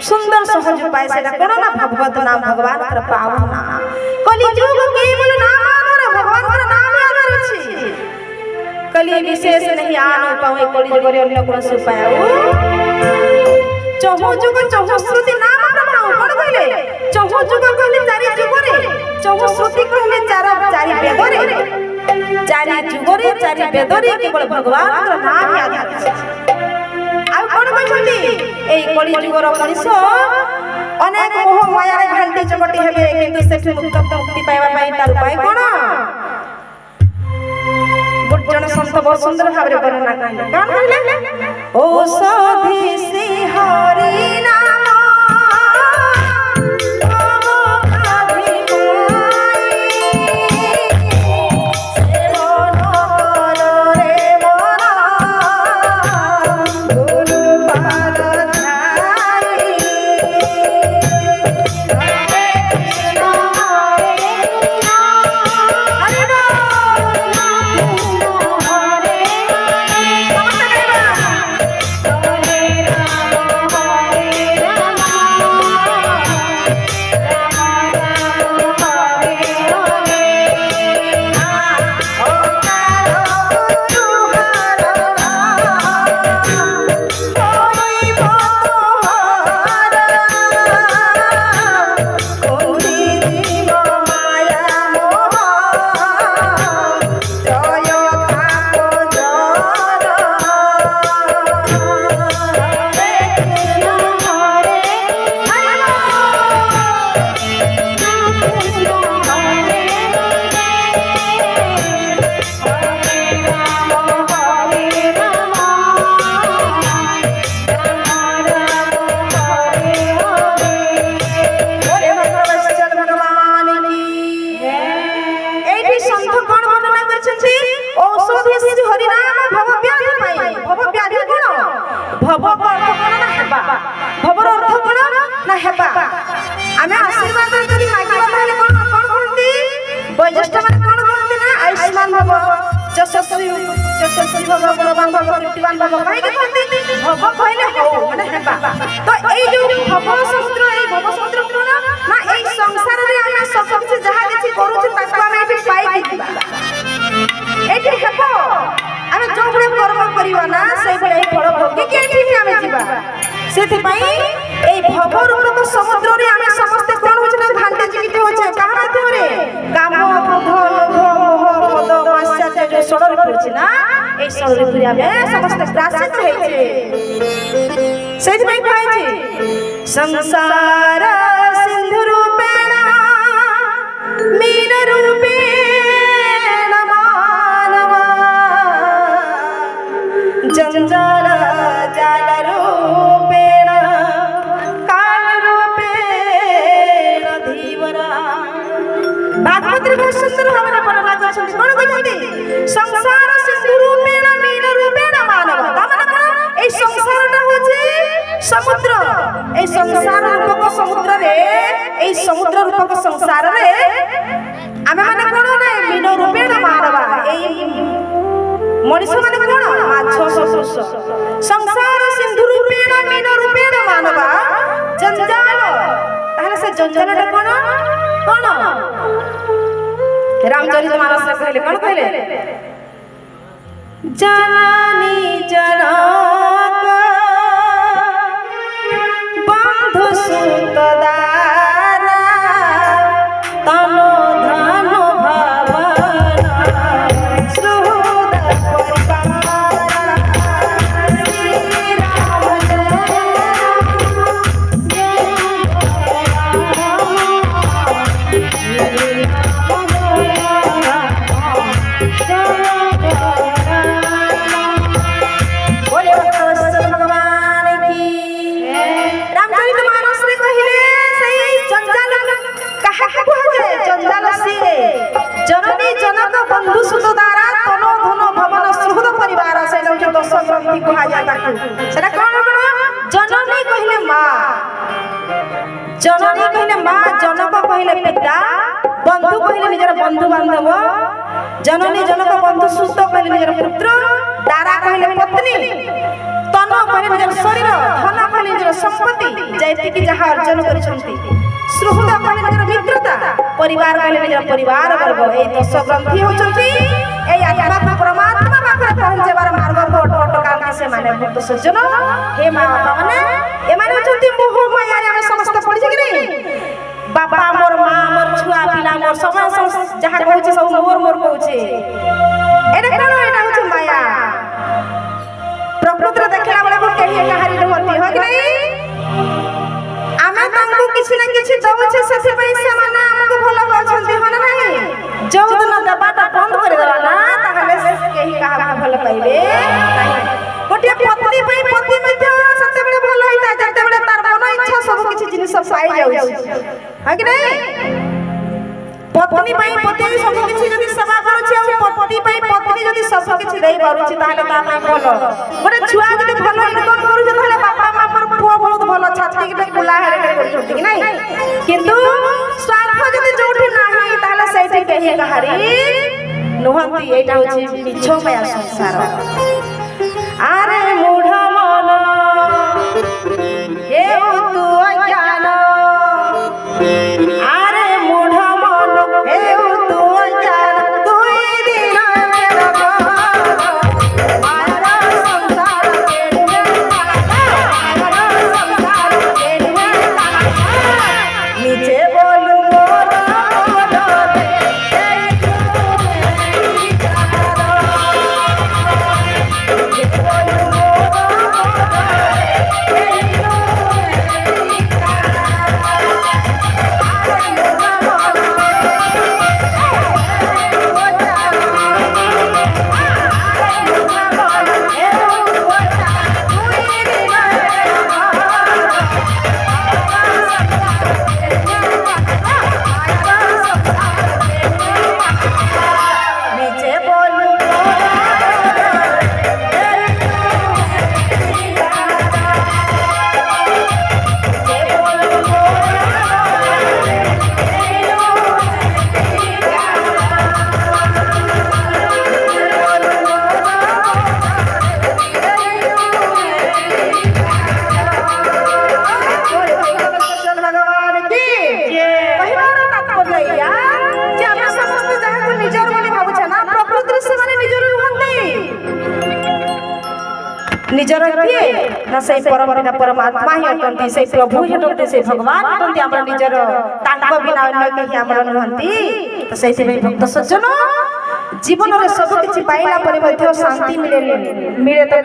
सुंदर सहज उपाय से ना भगवत नाम भगवान कर पावन ना कली जुग केवल नाम आधार भगवान कर नाम आधार अछि कली विशेष नहीं आन पावे कली जुग रे अन्य कोन उपाय चहु जुग चहु श्रुति नाम प्रभाव कोन कहले चहु जुग कहले चारि जुग रे चहु श्रुति कहले चारि वेद रे चारि जुग रे चारि वेद रे केवल भगवान कर नाम आधार अछि आउ कोन कहछथि एई कली जुगर मनुष्य अनेक मोह माया रे घंटी चकटी हेबे किंतु सेठी मुक्ति पाइबा पई तार उपाय कोन गुण संत बहुत सुंदर भाबरे वर्णना कइले कोन कहले औषधि से हरि नाम संसार सिंधु रूपेण मीन रूपेण मानव जंजाल जाल रूपेण काल रूपेण धीवरा भागवत रे बहुत सुंदर भाବରେ वर्णना କରିଛନ୍ତି कोन कहନ୍ତି संसार सिंधु रूपेण मीन रूपेण मानव तमन ସମୁଦ୍ର এই ସଂସାର ରୂପକ ସମୁଦ୍ରରେ এই ସମୁଦ୍ର ରୂପକ ସଂସାରରେ ଆମେ ମାନେ କଣ ନା ମୀନ ରୂପେଣ ମାନବା এই ମଣିଷ ମାନେ କଣ ମାଛ ସଦୃଶ ସଂସାର ସିନ୍ଧୁ ରୂପେଣ ମୀନ ରୂପେଣ ମାନବା ଜଞ୍ଜାଳ ତାହେଲେ ସେ ଜଞ୍ଜାଳଟା କଣ କଣ ରାମଚରିତ ମାନସରେ କହିଲେ କଣ କହିଲେ ଜନନୀ ଜନକ ବନ୍ଧୁ ସୁତ ଦାରା ତନ ଧନ ଭାବନା ସୁହୃଦ ପରିବାର ଶ୍ରୀରାମ जननी जनक बंधु सुत द्वारा तनो धन भवन सुहृद परिवार से जो दश ग्रंथि कहा जाय ताकू सेटा कोन जननी कहिले मां जननी कहिले मां जनक कहिले पिता बंधु कहिले निजर बंधु बांधव जननी जनक बंधु सुत कहिले निजर पुत्र दारा कहिले पत्नी तन कहिले निजर शरीर धन कहिले निजर संपत्ति जैति की जहा अर्जन करिसंती सुहृद कहिले निजर मित्रता परिवार कहिले निजर परिवार वर्ग ए दश ग्रंथि होचंती ए आत्मा परमात्मा पाखरे पहुंचेबार मार्ग को अटकांती से माने भक्त सज्जन हे मां बाबा माने ए माने होचंती मोह माया रे हम समस्त पड़ी कि नहीं बाबा मोर मां मोर छुआ पिला मोर समस्त जहा कहूचे सब मोर मोर कहूचे एटा कोन एटा होचे माया प्रकृति देखला बेले को केही कहारी रहती हो कि नहीं आमे तांको किछि ना किछि दउछे सेसे पैसा माने हमको भलो पाछंती हो ना नहीं जो दिन दबाटा बंद कर देला ना ताहले केही कहा भलो पाइबे गोटिया पत्नी पई पति मध्य सते बेले भलो होइता जते बेले तार मन इच्छा सब किछि जिनिस पाई जाउछि है कि नहीं पत्नी पई पति सब किछि जदी सेवा करूछि आ पति पई पत्नी जदी सब किछि देई पारुछि ताहले ता पई भलो गोटे छुआ जदी भलो इनकम करूछि ताहले बापा मां पर पुआ बहुत भलो छाती के कुला हेरे करछथि कि नहीं किंतु स्वार्थ जदी जोठी नाही ताहले सेठी केही कहारी नुहंती एटा होछि मिछो माया संसार आरे मूढ़ मन हे तू अज्ञान आरे मूढ़ मन हे तू अज्ञान दुई दिन मेरा मारा संसार केड़े मारा संसार केड़े नीचे बोलू मोर मोरे निजर किए ना से परम परमात्मा ही अटंती से प्रभु ही अटंती से भगवान अटंती हमर निजर तांको बिना अन्य केही हमर नहंती तो सेहि में भक्त सज्जन जीवन रे सब किछि पाइला परे मध्य शांति मिले तो